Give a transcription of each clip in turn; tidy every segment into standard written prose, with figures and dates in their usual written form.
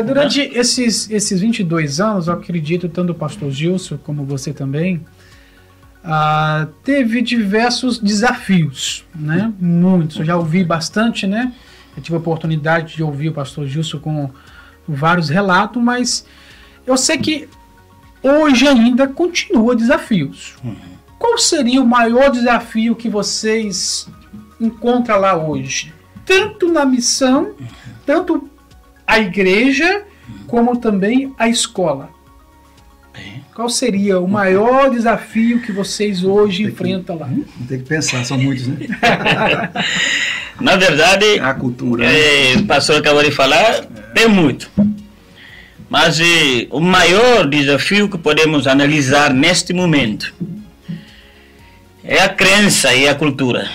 durante esses 22 anos, eu acredito, tanto o pastor Gilson como você também, teve diversos desafios, né? Muitos. Eu já ouvi bastante, né? Eu tive a oportunidade de ouvir o pastor Gilson com vários relatos, mas eu sei que hoje ainda continua desafios. Qual seria o maior desafio que vocês encontram lá hoje? Tanto na missão, tanto a igreja, como também a escola. Qual seria o maior desafio que vocês hoje enfrentam lá? Tem que pensar, são muitos, né? Na verdade, a cultura. O pastor acabou de falar, tem muito. Mas o maior desafio que podemos analisar neste momento é a crença e a cultura.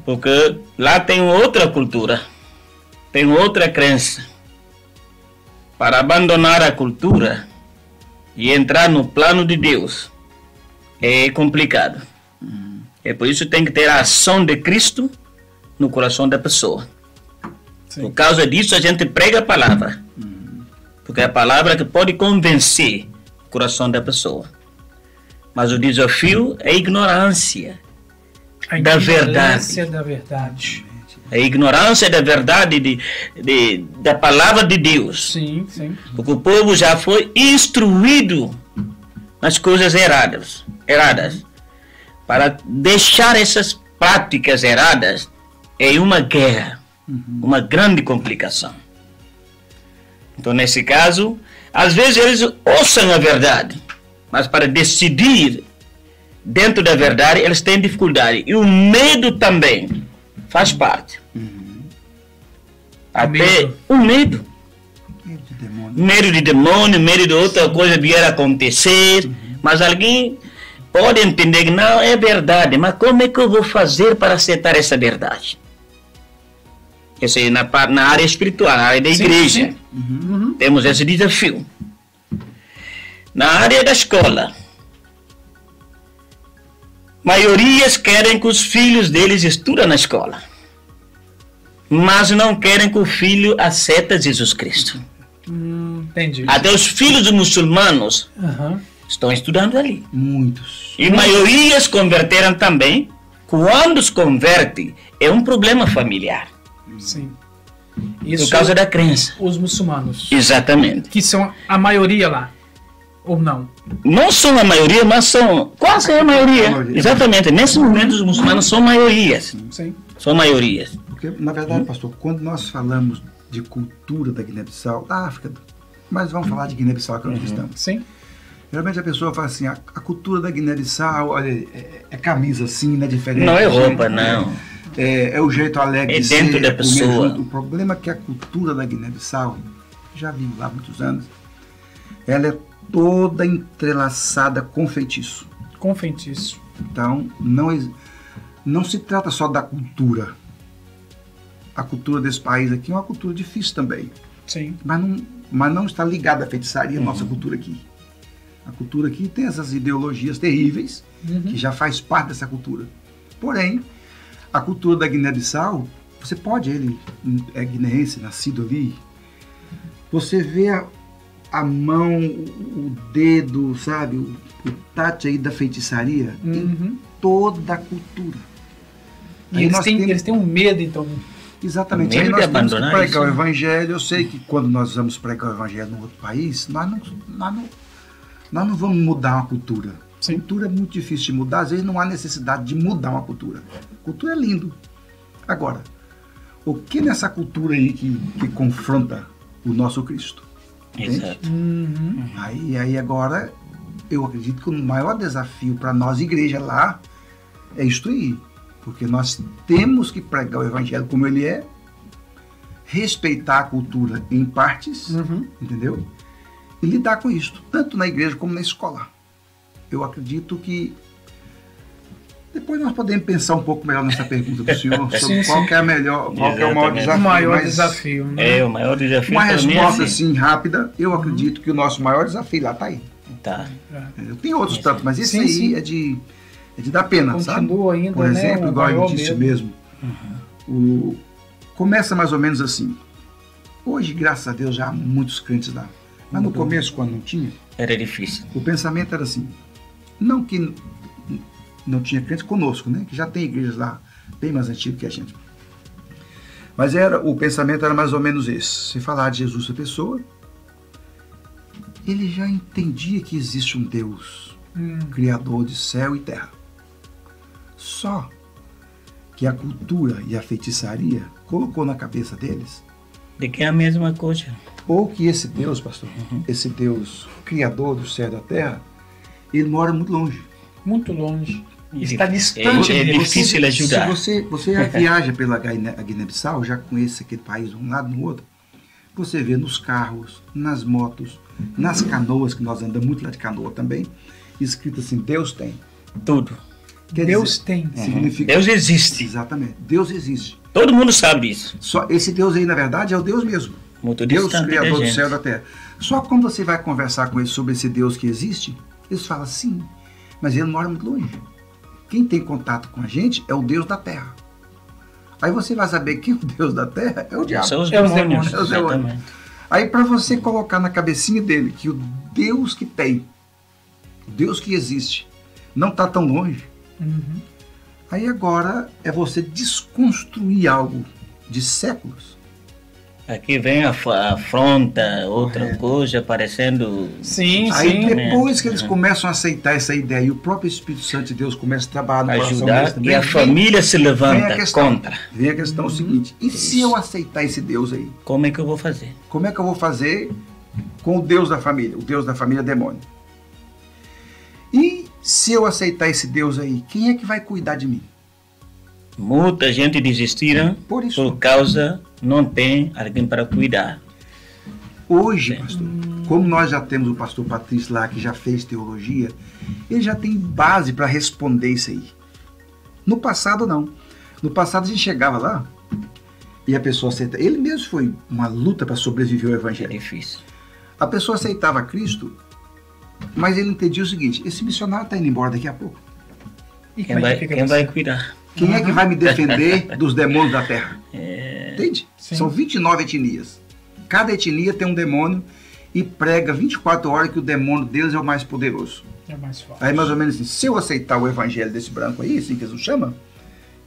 Porque lá tem outra cultura, tem outra crença. Para abandonar a cultura e entrar no plano de Deus é complicado. É por isso que tem que ter a ação de Cristo no coração da pessoa. Sim. Por causa disso a gente prega a palavra. Porque é a palavra que pode convencer o coração da pessoa. Mas o desafio é a ignorância da verdade. A ignorância da verdade da palavra de Deus. Sim, sim. Porque o povo já foi instruído nas coisas erradas. Para deixar essas práticas erradas é uma guerra, uma grande complicação. Então, nesse caso, às vezes eles ouçam a verdade, mas para decidir dentro da verdade eles têm dificuldade. E o medo também faz parte. Até o medo. Medo de demônio, medo de outra coisa vier a acontecer. Mas alguém pode entender que não é verdade. Mas como é que eu vou fazer para aceitar essa verdade? Isso aí na área espiritual, na área da igreja. Temos esse desafio. Na área da escola, maiorias querem que os filhos deles estudem na escola, mas não querem que o filho aceite Jesus Cristo. Entendi. Até os filhos dos muçulmanos estão estudando ali. Muitos. E maiorias converteram também. Quando se converte, é um problema familiar. Sim. Por causa da crença. Os muçulmanos. Exatamente. Que são a maioria lá. Ou não? Não são a maioria, mas são quase a maioria. Exatamente. Nesse momento, os muçulmanos são maiorias. Sim. São maiorias. Porque, na verdade, pastor, quando nós falamos de cultura da Guiné-Bissau, da África, mas vamos falar de Guiné-Bissau, que é onde estamos. Sim. Geralmente a pessoa fala assim, a cultura da Guiné-Bissau, olha, é camisa assim, não é diferente. Não é roupa, não. É o jeito alegre de dentro da pessoa. O problema é que a cultura da Guiné-Bissau, já vivo lá há muitos anos, ela é toda entrelaçada com feitiço. Com feitiço. Então, não se trata só da cultura. A cultura desse país aqui é uma cultura difícil também. Sim. Mas não está ligada à feitiçaria, a nossa cultura aqui. A cultura aqui tem essas ideologias terríveis, que já faz parte dessa cultura. Porém, a cultura da Guiné-Bissau, você pode, ele é guineense, nascido ali, você vê a mão, o dedo, sabe, o touch aí da feitiçaria em toda a cultura. E eles têm um medo, então. Exatamente. Aí nós temos que pregar o evangelho. Eu sei que quando nós vamos pregar o evangelho num outro país, nós não vamos mudar uma cultura. Sim. Cultura é muito difícil de mudar, às vezes não há necessidade de mudar uma cultura. Cultura é lindo. Agora, o que nessa cultura aí que confronta o nosso Cristo? Exato. Aí agora, eu acredito que o maior desafio para nós, igreja lá, é instruir. Porque nós temos que pregar o evangelho como ele é, respeitar a cultura em partes, entendeu? E lidar com isso, tanto na igreja como na escola. Eu acredito que depois nós podemos pensar um pouco melhor nessa pergunta do senhor, sobre qual que é a melhor, qual que é o maior desafio. O maior desafio, né? O maior desafio. Uma resposta assim rápida, eu acredito que o nosso maior desafio lá está aí. Tá. Tem outros tantos, mas esse aí é de dar pena, continua, sabe? Ainda, por exemplo, né, igual eu disse mesmo, começa mais ou menos assim. Hoje, graças a Deus, já há muitos crentes lá. Mas no começo, quando não tinha, Era difícil. o pensamento era assim. Não que não tinha crentes conosco, né? Que já tem igrejas lá bem mais antigas que a gente. Mas o pensamento era mais ou menos esse. Se falar de Jesus a pessoa, ele já entendia que existe um Deus, criador de céu e terra. Só que a cultura e a feitiçaria colocou na cabeça deles, De que é a mesma coisa. ou que esse Deus, pastor, esse Deus criador do céu e da terra, ele mora muito longe. Muito longe. Está distante É dele. difícil ajudar. Se você viaja pela Guiné-Bissau, já conhece aquele país de um lado no outro, você vê nos carros, nas motos, nas canoas, que nós andamos muito lá de canoa também, escrito assim, Deus tem. Tudo. Quer Deus dizer, tem. significa... Deus existe. Exatamente, Deus existe. Todo mundo sabe isso. Só esse Deus aí, na verdade, é o Deus mesmo. Muito Deus, distante da criador do gente. céu e da terra. Só que quando você vai conversar com eles sobre esse Deus que existe, eles falam sim, mas ele mora muito longe. Quem tem contato com a gente é o Deus da terra. Aí você vai saber que o Deus da terra é o diabo. São os É os demônios. demônios. É os demônios. Exatamente. Aí para você colocar na cabecinha dele que o Deus que tem, o Deus que existe, não está tão longe, Uhum. aí agora é você desconstruir algo de séculos. Aqui vem a afronta, outra coisa, parecendo... Sim, Aí sim. depois que eles começam a aceitar essa ideia e o próprio Espírito Santo de Deus começa a trabalhar no coração deles ajudar, também, e a família se vem a levanta questão, contra. Vem a questão seguinte, e se eu aceitar esse Deus aí? Como é que eu vou fazer? Como é que eu vou fazer com o Deus da família? O Deus da família é demônio. E se eu aceitar esse Deus aí, quem é que vai cuidar de mim? Muita gente desistiram Por isso. por causa não tem alguém para cuidar. Hoje, pastor, como nós já temos o pastor Patrício lá, que já fez teologia, ele já tem base para responder isso aí. No passado, não. No passado, a gente chegava lá e a pessoa aceita. Ele mesmo foi uma luta para sobreviver ao É evangelho. difícil. A pessoa aceitava Cristo, mas ele entendia o seguinte, esse missionário está indo embora daqui a pouco. E Quem como é vai, que fica quem você? vai cuidar? Quem é que vai me defender dos demônios da terra? É, Entende? Sim. São 29 etnias. Cada etnia tem um demônio e prega 24 horas que o demônio deles é o mais poderoso. É mais fácil. Aí mais ou menos assim, se eu aceitar o evangelho desse branco aí, assim que eles o chamam,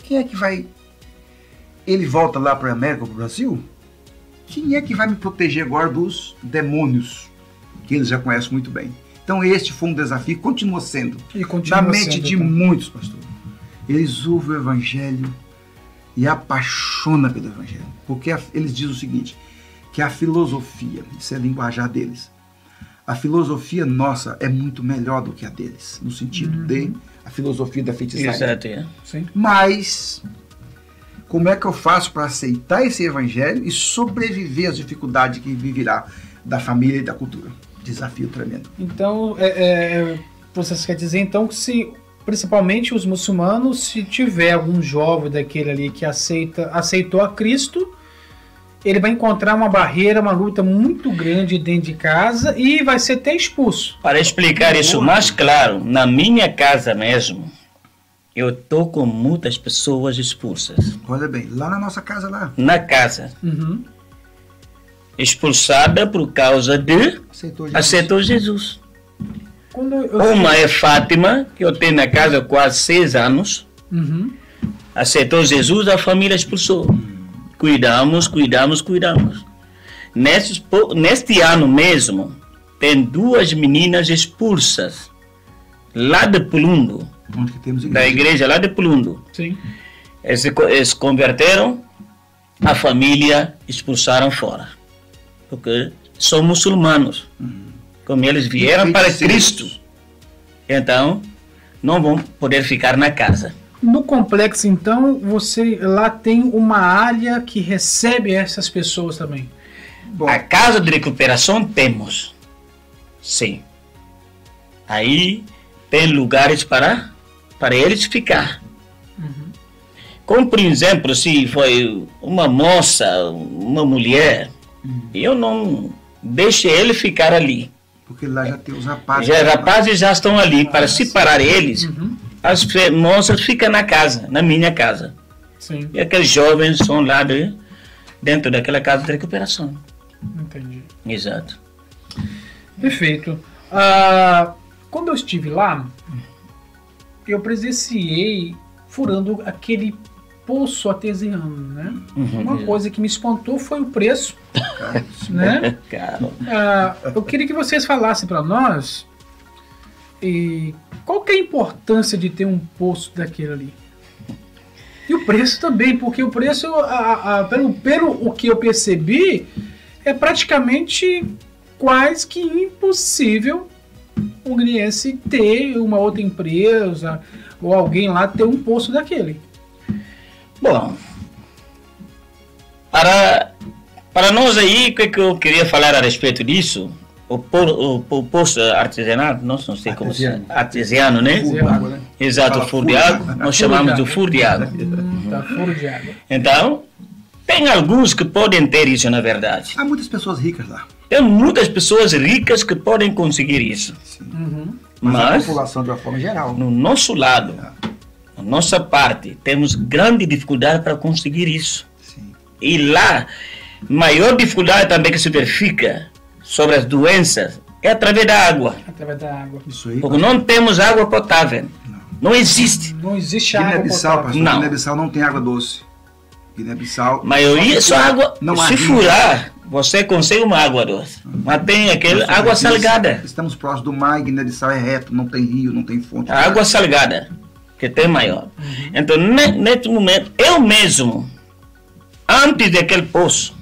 quem é que vai... Ele volta lá para a América, para o Brasil? Quem é que vai me proteger agora dos demônios que eles já conhecem muito bem? Então este foi um desafio, continua sendo. E continua Na mente sendo, de então. muitos, pastor. Eles ouvem o evangelho e apaixonam pelo evangelho. Porque eles dizem o seguinte, que a filosofia, isso é linguajar deles, a filosofia nossa é muito melhor do que a deles, no sentido de a filosofia da feitiçaria. exato, é. Sim. Mas, como é que eu faço para aceitar esse evangelho e sobreviver às dificuldades que viverá da família e da cultura? Desafio tremendo. Então, você quer dizer então que se, principalmente os muçulmanos, se tiver algum jovem daquele ali que aceitou a Cristo, ele vai encontrar uma barreira, uma luta muito grande dentro de casa e vai ser até expulso. Para explicar isso mais claro, na minha casa mesmo, eu estou com muitas pessoas expulsas. Olha bem, lá na nossa casa lá, Na casa. Uhum. Expulsada por causa de aceitou Jesus. aceitou Jesus. Quando eu... Uma é Fátima, que eu tenho na casa há quase 6 anos. Uhum. Aceitou Jesus, a família expulsou. Cuidamos. Neste ano mesmo, tem 2 meninas expulsas lá de Pulundo, Onde que temos da igreja lá de Pulundo. Sim. Eles se converteram, a família expulsaram fora. Porque são muçulmanos. Como eles vieram para Cristo, então não vão poder ficar na casa. No complexo, então, você lá tem uma área que recebe essas pessoas também. Bom, A casa de recuperação temos. Sim. Aí tem lugares para eles ficar. Como, por exemplo, se foi uma moça, uma mulher, eu não deixo ele ficar ali. porque lá já tem os rapazes. Já, rapazes já estão ali para separar eles. As moças ficam na casa, na minha casa. Sim. E aqueles jovens são lá dentro daquela casa de recuperação. Exato. Perfeito. Quando eu estive lá, eu presenciei furando aquele poço artesiano, né? Uma coisa que me espantou foi o preço, né? Caro. Eu queria que vocês falassem para nós qual que é a importância de ter um poço daquele ali. E o preço também, porque o preço, pelo o que eu percebi, é praticamente quase que impossível um guineense ter uma outra empresa ou alguém lá ter um poço daquele. Bom, para nós aí, o que eu queria falar a respeito disso, o poço artesanal, não sei como se chama, artesiano, né? Furo de água, né? Exato, furo de água, nós chamamos de furo de água. Tá, furo de água. Então, tem alguns que podem ter isso, na verdade. Há muitas pessoas ricas lá. Tem muitas pessoas ricas que podem conseguir isso. Mas a Mas, população, de uma forma geral, no nosso lado, na nossa parte, temos grande dificuldade para conseguir isso. sim. E lá, maior dificuldade também que se verifica sobre as doenças é através da água. Através da água. Isso aí. Porque não temos água potável. Não existe. Não existe água Guiné-Bissau, potável. pastor, Não. Guiné-Bissau não tem água doce. Guiné-Bissau. Maioria só água. Não há Se rio. furar, você consegue uma água doce. Mas tem aquele água salgada. Estamos próximos do mar, Guiné-Bissau é reto, não tem rio, não tem fonte. A água salgada, que tem maior. Então, neste momento, eu mesmo, antes daquele poço,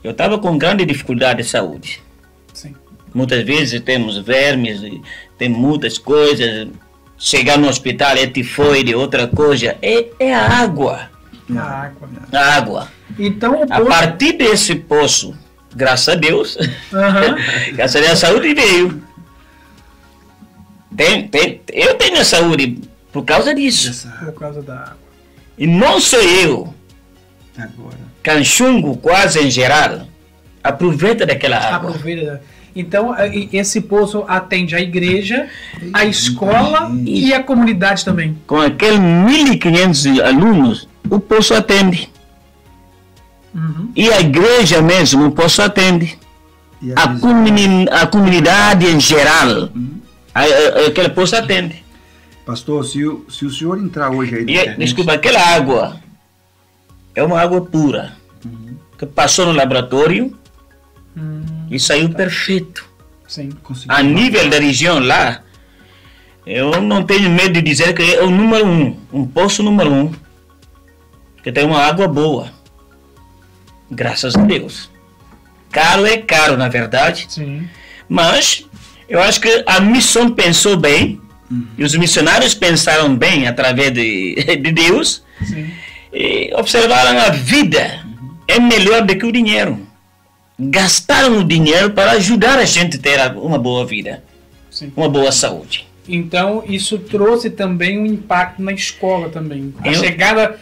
eu estava com grande dificuldade de saúde. Sim. Muitas vezes temos vermes, tem muitas coisas. Chegar no hospital é tifoide, outra coisa. É a água. A água. A água. Então o A poço... partir desse poço, graças a Deus, Aham. graças a Deus a saúde veio. Eu tenho saúde por causa disso. Essa Por causa da água. E não sou eu, agora. Canchungo quase em geral, aproveita daquela água. Aproveita. Então, esse poço atende a igreja, a escola e a comunidade também. Com aqueles 1.500 alunos, o poço atende. E a igreja mesmo, o poço atende. E A comunidade em geral, aquele poço atende. Pastor, se o senhor entrar hoje aí na internet, Desculpa, aquela água é uma água pura, que passou no laboratório e saiu perfeito. Sim. conseguiu- A nível da região lá, eu não tenho medo de dizer que é o número 1, um poço número 1, que tem uma água boa. Graças a Deus. Caro é caro, na verdade, Sim. mas eu acho que a missão pensou bem, e os missionários pensaram bem através de Deus, Sim. e observaram a vida é melhor do que o dinheiro. Gastaram o dinheiro para ajudar a gente a ter uma boa vida, Sim. uma boa saúde. Então, isso trouxe também um impacto na escola também. A chegada,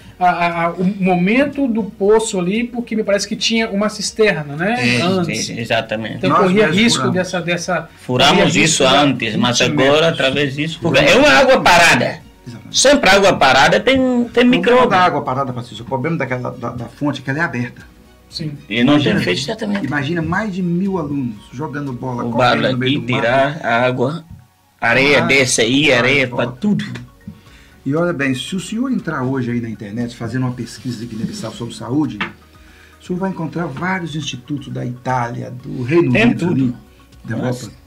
o momento do poço ali, porque me parece que tinha uma cisterna, né? Antes. Exatamente. Então, Nós corria mesmos risco furamos. dessa... Furamos corria isso risco da- antes, mas 20 agora, metros. através disso, porque é uma água parada. Exatamente. Sempre água parada tem O problema micróbio. da água parada, Patrícia, o problema da fonte é que ela é aberta. Sim. E não tem Imagina- feito exatamente. Imagina mais de 1.000 alunos jogando bola, O correndo barro no meio aqui, do mar. tirar a água, areia desce aí, areia para tudo. E olha bem, se o senhor entrar hoje aí na internet fazendo uma pesquisa de Guiné-Bissau sobre saúde, o senhor vai encontrar vários institutos da Itália, do Reino Tem Unido, tudo. ali, da Nossa. Europa,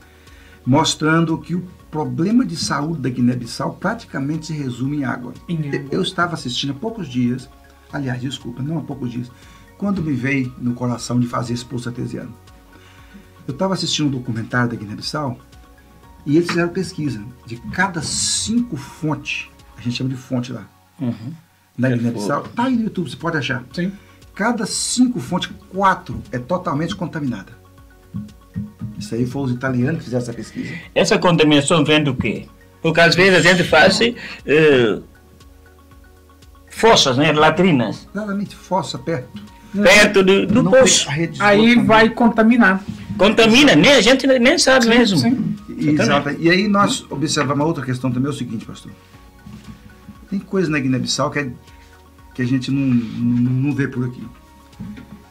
mostrando que o problema de saúde da Guiné-Bissau praticamente se resume em água. Em água. Eu estava assistindo há poucos dias, aliás, desculpa, não há poucos dias, quando me veio no coração de fazer esse poço artesiano. Eu estava assistindo um documentário da Guiné-Bissau e eles fizeram pesquisa de cada 5 fontes, a gente chama de fonte lá, na Guiné-Bissau, tá aí no YouTube, você pode achar. Sim. Cada 5 fontes, 4 é totalmente contaminada. Isso aí foi os italianos que fizeram essa pesquisa. Essa contaminação vem do quê? Porque às vezes a gente faz fossas, né, latrinas, Claramente fossa perto. perto do Não tem poço. a rede de Aí esgoto vai também. contaminar. Contamina, nem a gente nem sabe mesmo. Sim. Exato. E aí nós observamos uma outra questão também, é o seguinte, pastor. Tem coisa na Guiné-Bissau que a gente não vê por aqui.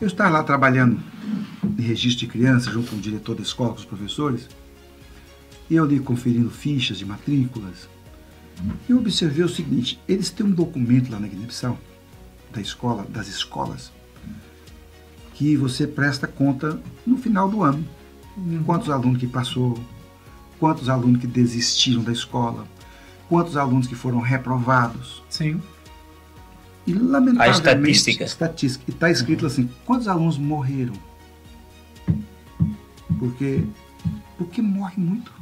Eu estava lá trabalhando de registro de crianças, junto com o diretor da escola, com os professores, e eu ali conferindo fichas de matrículas, eu observei o seguinte: eles têm um documento lá na Guiné-Bissau, da escola, das escolas, que você presta conta no final do ano. Quantos alunos que passou, quantos alunos que desistiram da escola, quantos alunos que foram reprovados. Sim. E, lamentavelmente, A estatística. E está escrito assim: quantos alunos morreram? Porque morre muito.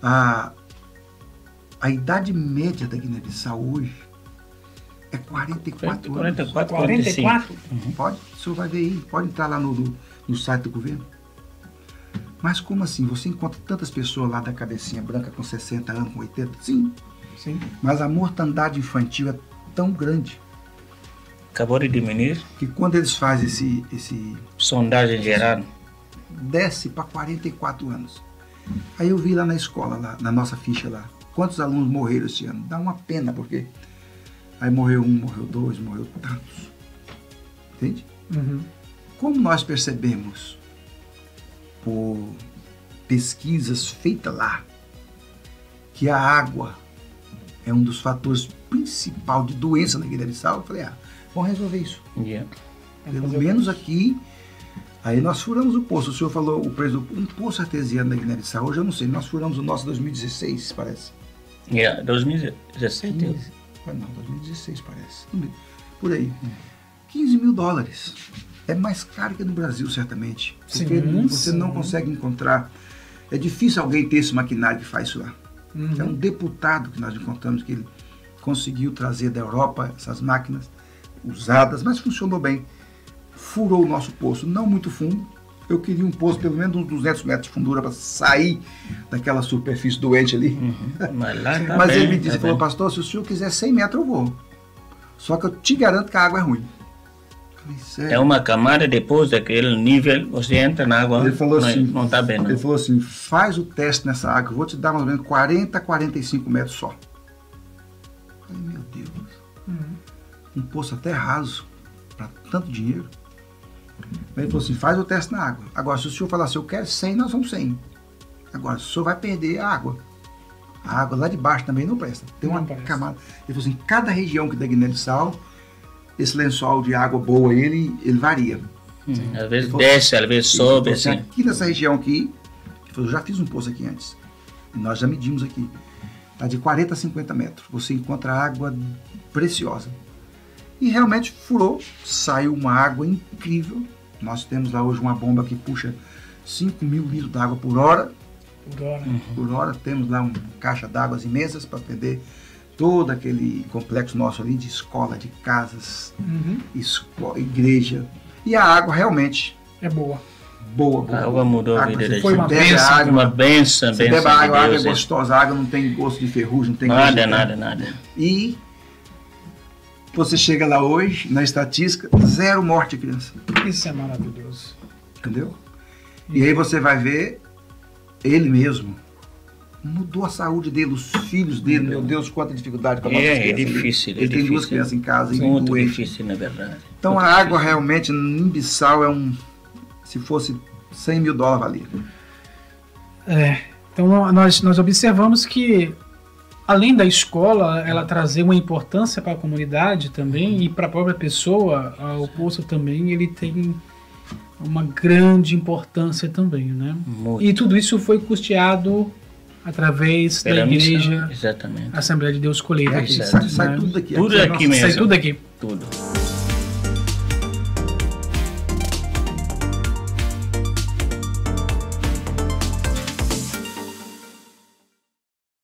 A idade média da Guiné-Bissau hoje é 44 anos. 44? Pode, o senhor vai ver aí, pode entrar lá no site do governo. Mas como assim? Você encontra tantas pessoas lá da cabecinha branca com 60 anos, com 80? Sim. Mas a mortandade infantil é tão grande Acabou de diminuir. que quando eles fazem esse Sondagem geral. desce para 44 anos. Aí eu vi lá na escola, lá, na nossa ficha lá, quantos alunos morreram esse ano. Dá uma pena, porque aí morreu um, morreu dois, morreu tantos. Entende? Como nós percebemos por pesquisas feitas lá que a água é um dos fatores principais de doença na Guiné-Bissau, eu falei, vamos resolver isso. Yeah. Pelo menos aqui. Aí nós furamos o poço. O senhor falou o preço do um poço artesiano da Guiné-Bissau. Hoje eu não sei. Nós furamos o nosso em 2016, parece. 2017. 15, não, 2016 parece. Por aí. $15.000. É mais caro que no Brasil, certamente. Porque você não consegue encontrar. É difícil alguém ter esse maquinário que faz isso lá. É um deputado que nós encontramos, que ele conseguiu trazer da Europa essas máquinas usadas, mas funcionou bem. Furou o nosso poço, não muito fundo. Eu queria um poço pelo menos uns 200 metros de fundura para sair daquela superfície doente ali. Mas lá tá Mas bem, ele me disse, tá falou, bem. pastor, se o senhor quiser 100 metros eu vou. Só que eu te garanto que a água é ruim. Eu falei, sério? É uma camada, depois daquele nível, você entra na água, Ele falou não, assim, não tá bem, não. Ele falou assim, faz o teste nessa água, eu vou te dar mais ou menos 40, 45 metros só. Eu falei, meu Deus. Um poço até raso, para tanto dinheiro. Ele falou assim, faz o teste na água. Agora, se o senhor falar assim, eu quero 100, nós vamos 100. Agora, o senhor vai perder a água. A água lá de baixo também não presta. Tem uma camada. Ele falou assim, cada região que da Guiné-Bissau, esse lençol de água boa, ele varia. Às vezes desce, às vezes sobe, assim. assim. Aqui nessa região aqui, ele falou, eu já fiz um poço aqui antes. E nós já medimos aqui. Está de 40 a 50 metros. Você encontra água preciosa. E realmente furou, saiu uma água incrível. Nós temos lá hoje uma bomba que puxa 5.000 litros de água por hora. Por hora. Temos lá uma caixa d'água imensas para atender todo aquele complexo nosso ali de escola, de casas, igreja. E a água realmente é boa. Boa. A água mudou a vida da gente. Foi uma benção. Uma benção, Você bebe a água é gostosa, a água não tem gosto de ferrugem, não tem gosto de nada. E você chega lá hoje, na estatística, 0 morte de criança. Isso é maravilhoso. Entendeu? E aí você vai ver, ele mesmo mudou a saúde dele, os filhos dele, meu Deus, quanta dificuldade com as nossas crianças. É difícil. Ele tem 2 crianças em casa. Muito difícil, na verdade. Então a água realmente, em Bissau, se fosse $100.000 valia. Então nós observamos que, além da escola, ela trazer uma importância para a comunidade também e para a própria pessoa, o poço também, ele tem uma grande importância também, né? Muito. E tudo isso foi custeado através da igreja, exatamente. Assembleia de Deus Colheita. Sai tudo daqui. Tudo aqui mesmo. Sai tudo aqui. Tudo.